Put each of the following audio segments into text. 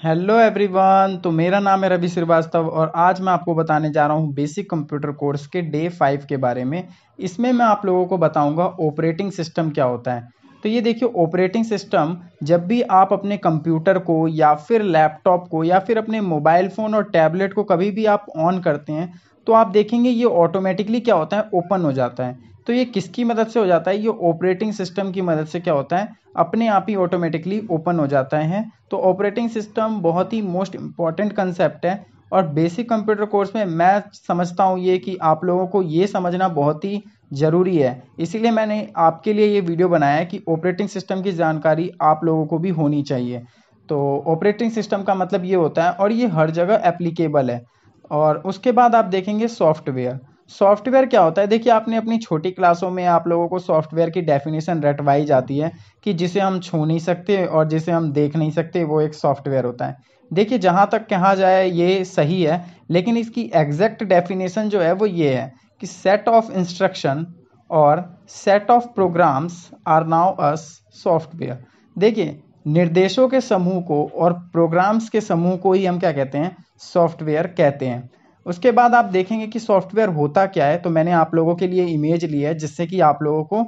Hello everyone. तो मेरा नाम है रवि श्रीवास्तव और आज मैं आपको बताने जा रहा हूँ बेसिक कंप्यूटर कोर्स के डे 5 के बारे में। इसमें मैं आप लोगों को बताऊंगा ऑपरेटिंग सिस्टम क्या होता है। तो ये देखिए, ऑपरेटिंग सिस्टम जब भी आप अपने कंप्यूटर को या फिर लैपटॉप को या फिर अपने मोबाइल फ़ोन और टैबलेट को कभी भी आप ऑन करते हैं तो आप देखेंगे ये ऑटोमेटिकली क्या होता है, ओपन हो जाता है। तो ये किसकी मदद से हो जाता है? ये ऑपरेटिंग सिस्टम की मदद से क्या होता है, अपने आप ही ऑटोमेटिकली ओपन हो जाता है। तो ऑपरेटिंग सिस्टम बहुत ही मोस्ट इम्पॉर्टेंट कंसेप्ट है और बेसिक कंप्यूटर कोर्स में मैं समझता हूँ ये कि आप लोगों को ये समझना बहुत ही ज़रूरी है। इसीलिए मैंने आपके लिए ये वीडियो बनाया है कि ऑपरेटिंग सिस्टम की जानकारी आप लोगों को भी होनी चाहिए। तो ऑपरेटिंग सिस्टम का मतलब ये होता है और ये हर जगह एप्लीकेबल है। और उसके बाद आप देखेंगे सॉफ्टवेयर। सॉफ्टवेयर क्या होता है? देखिए, आपने अपनी छोटी क्लासों में आप लोगों को सॉफ्टवेयर की डेफिनेशन रटवाई जाती है कि जिसे हम छू नहीं सकते और जिसे हम देख नहीं सकते, वो एक सॉफ्टवेयर होता है। देखिए, जहाँ तक कहा जाए ये सही है, लेकिन इसकी एग्जैक्ट डेफिनेशन जो है वो ये है कि सेट ऑफ इंस्ट्रक्शन और set of programs are known as software. देखिए, निर्देशों के समूह को और प्रोग्राम्स के समूह को ही हम क्या कहते हैं? सॉफ्टवेयर कहते हैं। उसके बाद आप देखेंगे कि सॉफ्टवेयर होता क्या है। तो मैंने आप लोगों के लिए इमेज ली है जिससे कि आप लोगों को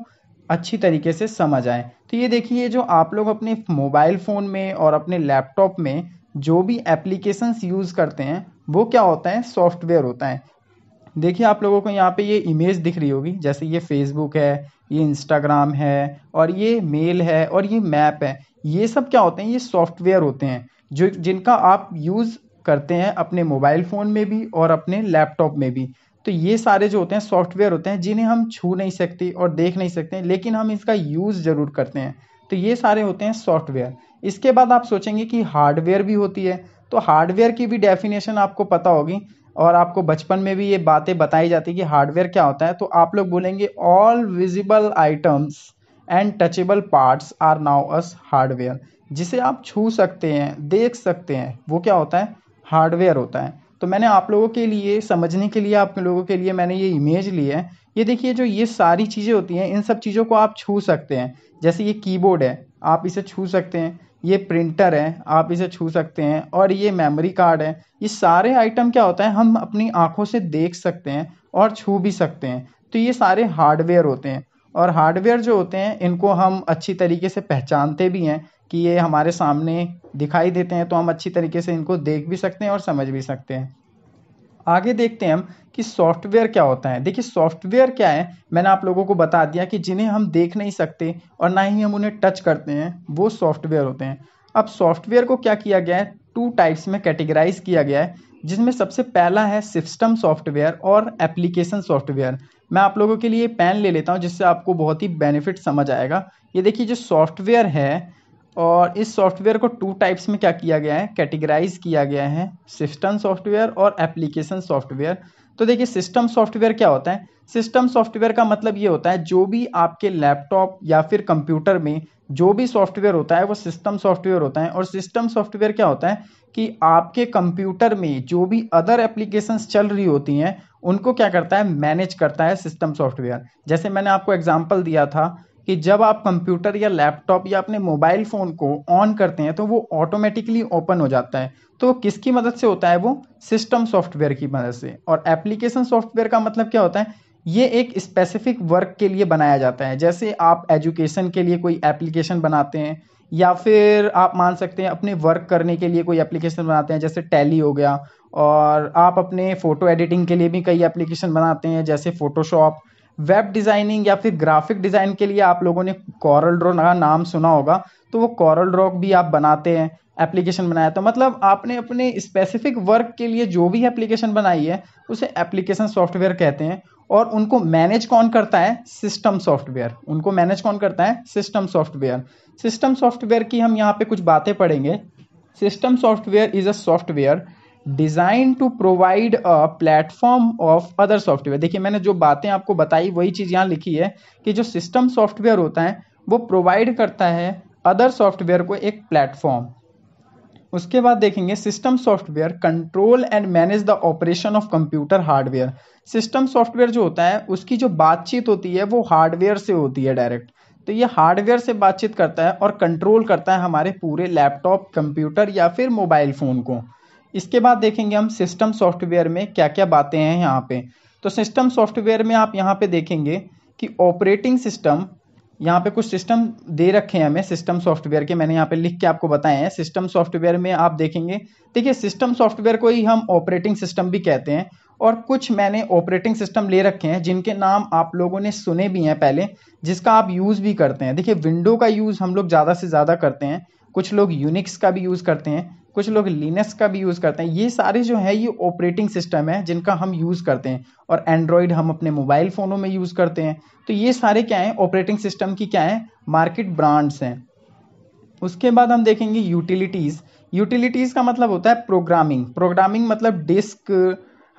अच्छी तरीके से समझ आए। तो ये देखिए, जो आप लोग अपने मोबाइल फ़ोन में और अपने लैपटॉप में जो भी एप्लीकेशंस यूज़ करते हैं वो क्या होता है? सॉफ्टवेयर होता है। देखिए, आप लोगों को यहाँ पे ये इमेज दिख रही होगी, जैसे ये फेसबुक है, ये इंस्टाग्राम है और ये मेल है और ये मैप है। ये सब क्या होते हैं? ये सॉफ्टवेयर होते हैं जो जिनका आप यूज़ करते हैं अपने मोबाइल फ़ोन में भी और अपने लैपटॉप में भी। तो ये सारे जो होते हैं सॉफ्टवेयर होते हैं जिन्हें हम छू नहीं सकते और देख नहीं सकते, लेकिन हम इसका यूज़ ज़रूर करते हैं। तो ये सारे होते हैं सॉफ्टवेयर। इसके बाद आप सोचेंगे कि हार्डवेयर भी होती है। तो हार्डवेयर की भी डेफिनेशन आपको पता होगी और आपको बचपन में भी ये बातें बताई जाती है कि हार्डवेयर क्या होता है। तो आप लोग बोलेंगे all visible items and touchable parts are known as hardware. जिसे आप छू सकते हैं, देख सकते हैं, वो क्या होता है? हार्डवेयर होता है। तो मैंने आप लोगों के लिए समझने के लिए, आप लोगों के लिए मैंने ये इमेज ली है। ये देखिए, जो ये सारी चीज़ें होती हैं, इन सब चीज़ों को आप छू सकते हैं। जैसे ये कीबोर्ड है, आप इसे छू सकते हैं। ये प्रिंटर है, आप इसे छू सकते हैं। और ये मेमोरी कार्ड है। ये सारे आइटम क्या होता है, हम अपनी आंखों से देख सकते हैं और छू भी सकते हैं। तो ये सारे हार्डवेयर होते हैं। और हार्डवेयर जो होते हैं इनको हम अच्छी तरीके से पहचानते भी हैं कि ये हमारे सामने दिखाई देते हैं, तो हम अच्छी तरीके से इनको देख भी सकते हैं और समझ भी सकते हैं। आगे देखते हैं हम कि सॉफ्टवेयर क्या होता है। देखिए, सॉफ्टवेयर क्या है, मैंने आप लोगों को बता दिया कि जिन्हें हम देख नहीं सकते और ना ही हम उन्हें टच करते हैं, वो सॉफ्टवेयर होते हैं। अब सॉफ्टवेयर को क्या किया गया है, टू टाइप्स में कैटेगराइज किया गया है, जिसमें सबसे पहला है सिस्टम सॉफ्टवेयर और एप्लीकेशन सॉफ्टवेयर। मैं आप लोगों के लिए पेन ले लेता हूँ जिससे आपको बहुत ही बेनिफिट समझ आएगा। ये देखिए, जो सॉफ्टवेयर है, और इस सॉफ्टवेयर को टू टाइप्स में क्या किया गया है, कैटेगराइज किया गया है, सिस्टम सॉफ्टवेयर और एप्लीकेशन सॉफ्टवेयर। तो देखिए, सिस्टम सॉफ्टवेयर क्या होता है? सिस्टम सॉफ्टवेयर का मतलब ये होता है जो भी आपके लैपटॉप या फिर कंप्यूटर में जो भी सॉफ्टवेयर होता है वो सिस्टम सॉफ्टवेयर होता है। और सिस्टम सॉफ्टवेयर क्या होता है कि आपके कंप्यूटर में जो भी अदर एप्लीकेशंस चल रही होती हैं उनको क्या करता है, मैनेज करता है सिस्टम सॉफ्टवेयर। जैसे मैंने आपको एग्जांपल दिया था कि जब आप कंप्यूटर या लैपटॉप या अपने मोबाइल फ़ोन को ऑन करते हैं तो वो ऑटोमेटिकली ओपन हो जाता है। तो वो किसकी मदद से होता है? वो सिस्टम सॉफ्टवेयर की मदद से। और एप्लीकेशन सॉफ्टवेयर का मतलब क्या होता है? ये एक स्पेसिफिक वर्क के लिए बनाया जाता है। जैसे आप एजुकेशन के लिए कोई एप्लीकेशन बनाते हैं या फिर आप मान सकते हैं अपने वर्क करने के लिए कोई एप्लीकेशन बनाते हैं, जैसे टैली हो गया। और आप अपने फ़ोटो एडिटिंग के लिए भी कई एप्लीकेशन बनाते हैं, जैसे फ़ोटोशॉप। वेब डिज़ाइनिंग या फिर ग्राफिक डिज़ाइन के लिए आप लोगों ने कोरल ड्रॉ का नाम सुना होगा। तो वो कोरल ड्रॉ भी आप बनाते हैं, एप्लीकेशन बनाया। तो मतलब आपने अपने स्पेसिफिक वर्क के लिए जो भी एप्लीकेशन बनाई है उसे एप्लीकेशन सॉफ्टवेयर कहते हैं। और उनको मैनेज कौन करता है? System software. उनको मैनेज कौन करता है? System software. सिस्टम सॉफ्टवेयर की हम यहाँ पे कुछ बातें पढ़ेंगे। System software is a software design to provide a platform of other software. देखिए, मैंने जो बातें आपको बताई वही चीज़ यहाँ लिखी है कि जो सिस्टम सॉफ्टवेयर होता है वो प्रोवाइड करता है अदर सॉफ्टवेयर को एक प्लेटफॉर्म। उसके बाद देखेंगे system software control and manage the operation of computer hardware. System software जो होता है उसकी जो बातचीत होती है वो हार्डवेयर से होती है डायरेक्ट। तो ये हार्डवेयर से बातचीत करता है और कंट्रोल करता है हमारे पूरे लैपटॉप, कंप्यूटर या फिर मोबाइल फ़ोन को। इसके बाद देखेंगे हम सिस्टम सॉफ्टवेयर में क्या क्या बातें हैं यहाँ पे। तो सिस्टम सॉफ्टवेयर में आप यहाँ पे देखेंगे कि ऑपरेटिंग सिस्टम, यहाँ पे कुछ सिस्टम दे रखे हैं हमें सिस्टम सॉफ्टवेयर के, मैंने यहाँ पे लिख के आपको बताए हैं। सिस्टम सॉफ्टवेयर में आप देखेंगे, देखिए सिस्टम सॉफ्टवेयर को ही हम ऑपरेटिंग सिस्टम भी कहते हैं, और कुछ मैंने ऑपरेटिंग सिस्टम ले रखे हैं जिनके नाम आप लोगों ने सुने भी हैं पहले, जिसका आप यूज़ भी करते हैं। देखिए विंडो का यूज़ हम लोग ज़्यादा से ज़्यादा करते हैं, कुछ लोग यूनिक्स का भी यूज़ करते हैं, कुछ लोग लिनक्स का भी यूज़ करते हैं। ये सारे जो है ये ऑपरेटिंग सिस्टम है जिनका हम यूज़ करते हैं, और एंड्रॉयड हम अपने मोबाइल फ़ोनों में यूज़ करते हैं। तो ये सारे क्या हैं, ऑपरेटिंग सिस्टम की क्या है, मार्केट ब्रांड्स हैं। उसके बाद हम देखेंगे यूटिलिटीज़। यूटिलिटीज़ का मतलब होता है प्रोग्रामिंग। प्रोग्रामिंग मतलब डिस्क,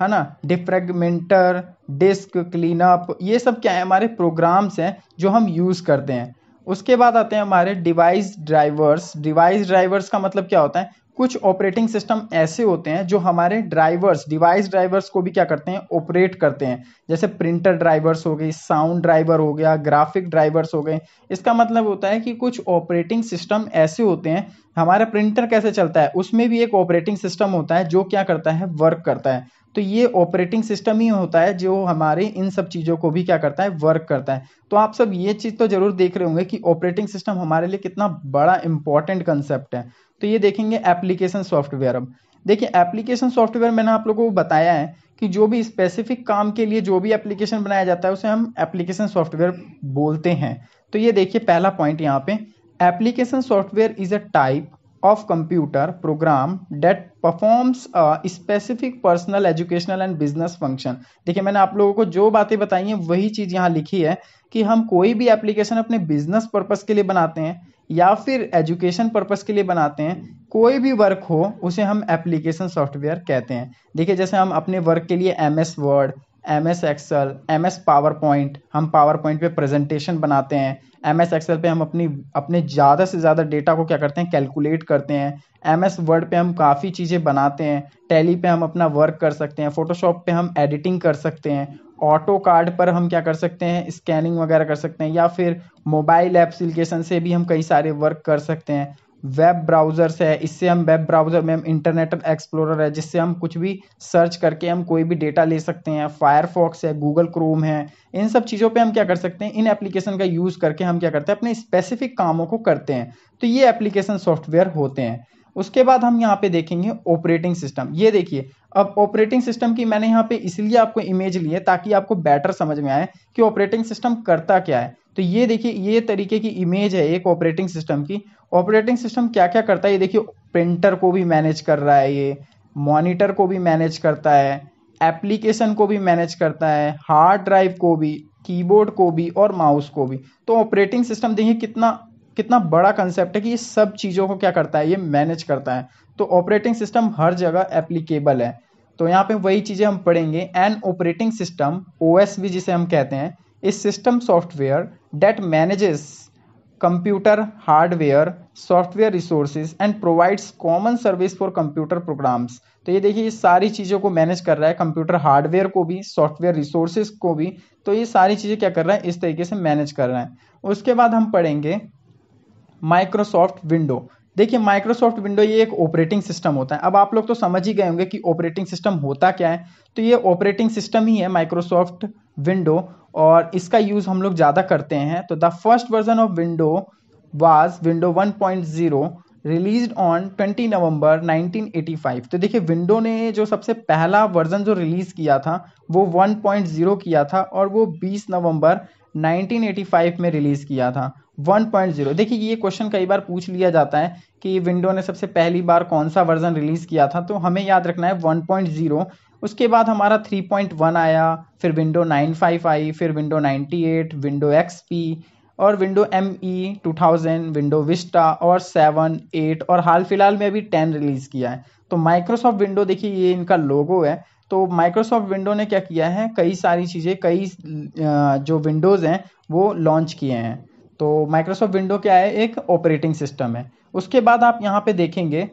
है ना, डिफ्रेगमेंटर, डिस्क क्लीनअप, ये सब क्या है, हमारे प्रोग्राम्स हैं जो हम यूज़ करते हैं। उसके बाद आते हैं हमारे डिवाइस ड्राइवर्स। डिवाइस ड्राइवर्स का मतलब क्या होता है, कुछ ऑपरेटिंग सिस्टम ऐसे होते हैं जो हमारे ड्राइवर्स, डिवाइस ड्राइवर्स को भी क्या करते हैं, ऑपरेट करते हैं। जैसे प्रिंटर ड्राइवर्स हो गई, साउंड ड्राइवर हो गया, ग्राफिक ड्राइवर्स हो गए। इसका मतलब होता है कि कुछ ऑपरेटिंग सिस्टम ऐसे होते हैं, हमारा प्रिंटर कैसे चलता है उसमें भी एक ऑपरेटिंग सिस्टम होता है जो क्या करता है, वर्क करता है। तो ये ऑपरेटिंग सिस्टम ही होता है जो हमारे इन सब चीज़ों को भी क्या करता है, वर्क करता है। तो आप सब ये चीज़ तो जरूर देख रहे होंगे कि ऑपरेटिंग सिस्टम हमारे लिए कितना बड़ा इंपॉर्टेंट कंसेप्ट है। तो ये देखेंगे एप्लीकेशन सॉफ्टवेयर। अब देखिए एप्लीकेशन सॉफ्टवेयर मैंने आप लोगों को बताया है कि जो भी स्पेसिफिक काम के लिए जो भी एप्लीकेशन बनाया जाता है उसे हम एप्लीकेशन सॉफ्टवेयर बोलते हैं। तो ये देखिए पहला पॉइंट यहाँ पे, application software is a type of computer program that performs a specific personal educational and business function। देखिए मैंने आप लोगों को जो बातें बताई हैं वही चीज़ यहाँ लिखी है कि हम कोई भी एप्लीकेशन अपने बिजनेस पर्पस के लिए बनाते हैं या फिर एजुकेशन पर्पस के लिए बनाते हैं। कोई भी वर्क हो उसे हम एप्लीकेशन सॉफ्टवेयर कहते हैं। देखिए जैसे हम अपने वर्क के लिए MS word, MS excel, MS PowerPoint, हम पावर पॉइंट पे प्रेजेंटेशन बनाते हैं। MS एक्सेल पे हम अपने ज़्यादा से ज़्यादा डेटा को क्या करते हैं, कैलकुलेट करते हैं। MS वर्ड पे हम काफ़ी चीज़ें बनाते हैं। टैली पे हम अपना वर्क कर सकते हैं। फोटोशॉप पे हम एडिटिंग कर सकते हैं। ऑटो कार्ड पर हम क्या कर सकते हैं, स्कैनिंग वगैरह कर सकते हैं, या फिर मोबाइल एप्लीकेशन से भी हम कई सारे वर्क कर सकते हैं। वेब ब्राउज़र्स है, इससे हम वेब ब्राउज़र में हम इंटरनेट एक्सप्लोरर है जिससे हम कुछ भी सर्च करके हम कोई भी डेटा ले सकते हैं। फायरफॉक्स है, गूगल क्रोम है, इन सब चीज़ों पे हम क्या कर सकते हैं, इन एप्लीकेशन का यूज़ करके हम क्या करते हैं, अपने स्पेसिफिक कामों को करते हैं। तो ये एप्लीकेशन सॉफ्टवेयर होते हैं। उसके बाद हम यहाँ पे देखेंगे ऑपरेटिंग सिस्टम। ये देखिए अब ऑपरेटिंग सिस्टम की मैंने यहाँ पे इसलिए आपको इमेज ली है ताकि आपको बेटर समझ में आए कि ऑपरेटिंग सिस्टम करता क्या है। तो ये देखिए ये तरीके की इमेज है एक ऑपरेटिंग सिस्टम की। ऑपरेटिंग सिस्टम क्या क्या करता है ये देखिए, प्रिंटर को भी मैनेज कर रहा है, ये मॉनिटर को भी मैनेज करता है, एप्लीकेशन को भी मैनेज करता है, हार्ड ड्राइव को भी, कीबोर्ड को भी और माउस को भी। तो ऑपरेटिंग सिस्टम देखिए कितना कितना बड़ा कंसेप्ट है कि ये सब चीज़ों को क्या करता है, ये मैनेज करता है। तो ऑपरेटिंग सिस्टम हर जगह एप्लीकेबल है। तो यहाँ पे वही चीज़ें हम पढ़ेंगे। एन ऑपरेटिंग सिस्टम, OS भी जिसे हम कहते हैं, इस system software that manages computer hardware software resources and provides common service for computer programs. तो ये देखिए ये सारी चीज़ों को मैनेज कर रहा है, कंप्यूटर हार्डवेयर को भी, सॉफ्टवेयर रिसोर्सेज को भी। तो ये सारी चीज़ें क्या कर रहा है, इस तरीके से मैनेज कर रहा है। उसके बाद हम पढ़ेंगे माइक्रोसॉफ्ट विंडो। देखिए माइक्रोसॉफ्ट विंडो ये एक ऑपरेटिंग सिस्टम होता है। अब आप लोग तो समझ ही गए होंगे कि ऑपरेटिंग सिस्टम होता क्या है। तो ये ऑपरेटिंग सिस्टम ही है माइक्रोसॉफ्ट विंडो, और इसका यूज़ हम लोग ज़्यादा करते हैं। तो the first version of window was window 1.0 released on 20 नवंबर 1985। तो देखिए विंडो ने जो सबसे पहला वर्जन जो रिलीज़ किया था वो 1.0 किया था, और वो 20 नवंबर 1985 में रिलीज़ किया था 1.0। देखिए ये क्वेश्चन कई बार पूछ लिया जाता है कि विंडो ने सबसे पहली बार कौन सा वर्जन रिलीज़ किया था, तो हमें याद रखना है 1.0। उसके बाद हमारा 3.1 आया, फिर विंडो 95 आई, फिर विंडो 98, विंडो XP और विंडो ME 2000, विंडो विस्टा और 7, 8 और हाल फिलहाल में अभी 10 रिलीज़ किया है। तो माइक्रोसॉफ्ट विंडो देखिए ये इनका लोगो है। तो माइक्रोसॉफ्ट विंडो ने क्या किया है, कई सारी चीज़ें, कई जो विंडोज़ हैं वो लॉन्च किए हैं। तो माइक्रोसॉफ्ट विंडो क्या है, एक ऑपरेटिंग सिस्टम है। उसके बाद आप यहाँ पे देखेंगे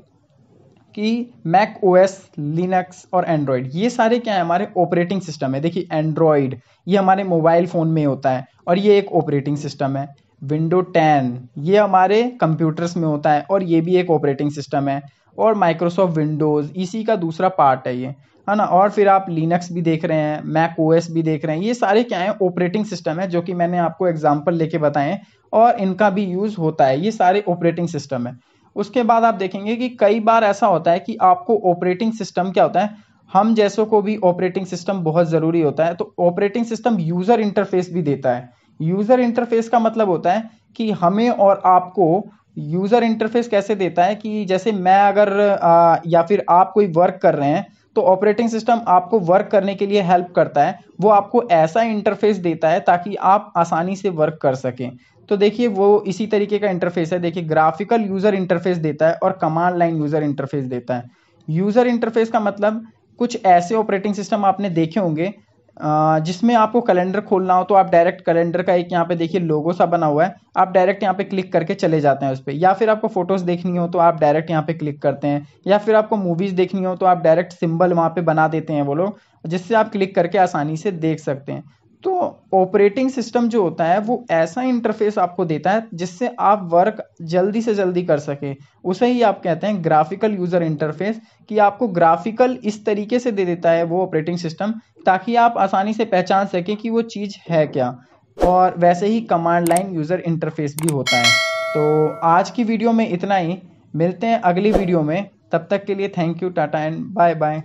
कि मैक OS, लिनक्स और एंड्रॉयड, ये सारे क्या है, हमारे ऑपरेटिंग सिस्टम है। देखिए एंड्रॉयड ये हमारे मोबाइल फ़ोन में होता है और ये एक ऑपरेटिंग सिस्टम है। विंडो 10 ये हमारे कंप्यूटर्स में होता है और ये भी एक ऑपरेटिंग सिस्टम है। और माइक्रोसॉफ्ट विंडोज़ इसी का दूसरा पार्ट है ये, है ना। और फिर आप लिनक्स भी देख रहे हैं, मैक ओएस भी देख रहे हैं, ये सारे क्या है, ऑपरेटिंग सिस्टम है, जो कि मैंने आपको एग्जांपल लेके बताए हैं और इनका भी यूज़ होता है। ये सारे ऑपरेटिंग सिस्टम है। उसके बाद आप देखेंगे कि कई बार ऐसा होता है कि आपको ऑपरेटिंग सिस्टम क्या होता है, हम जैसों को भी ऑपरेटिंग सिस्टम बहुत ज़रूरी होता है। तो ऑपरेटिंग सिस्टम यूज़र इंटरफेस भी देता है। यूज़र इंटरफेस का मतलब होता है कि हमें और आपको यूज़र इंटरफेस कैसे देता है कि जैसे मैं अगर या फिर आप कोई वर्क कर रहे हैं, तो ऑपरेटिंग सिस्टम आपको वर्क करने के लिए हेल्प करता है। वो आपको ऐसा इंटरफेस देता है ताकि आप आसानी से वर्क कर सकें। तो देखिए वो इसी तरीके का इंटरफेस है। देखिए ग्राफिकल यूज़र इंटरफेस देता है और कमांड लाइन यूज़र इंटरफेस देता है। यूज़र इंटरफेस का मतलब कुछ ऐसे ऑपरेटिंग सिस्टम आपने देखे होंगे जिसमें आपको कैलेंडर खोलना हो तो आप डायरेक्ट कैलेंडर का एक यहाँ पे देखिए लोगो सा बना हुआ है, आप डायरेक्ट यहाँ पे क्लिक करके चले जाते हैं उस पर। या फिर आपको फोटोज देखनी हो तो आप डायरेक्ट यहाँ पे क्लिक करते हैं, या फिर आपको मूवीज देखनी हो तो आप डायरेक्ट सिंबल वहाँ पे बना देते हैं वो लोग, जिससे आप क्लिक करके आसानी से देख सकते हैं। तो ऑपरेटिंग सिस्टम जो होता है वो ऐसा इंटरफेस आपको देता है जिससे आप वर्क जल्दी से जल्दी कर सके। उसे ही आप कहते हैं ग्राफिकल यूजर इंटरफेस, कि आपको ग्राफिकल इस तरीके से दे देता है वो ऑपरेटिंग सिस्टम ताकि आप आसानी से पहचान सकें कि वो चीज़ है क्या। और वैसे ही कमांड लाइन यूजर इंटरफेस भी होता है। तो आज की वीडियो में इतना ही, मिलते हैं अगली वीडियो में। तब तक के लिए thank you, tata and bye bye.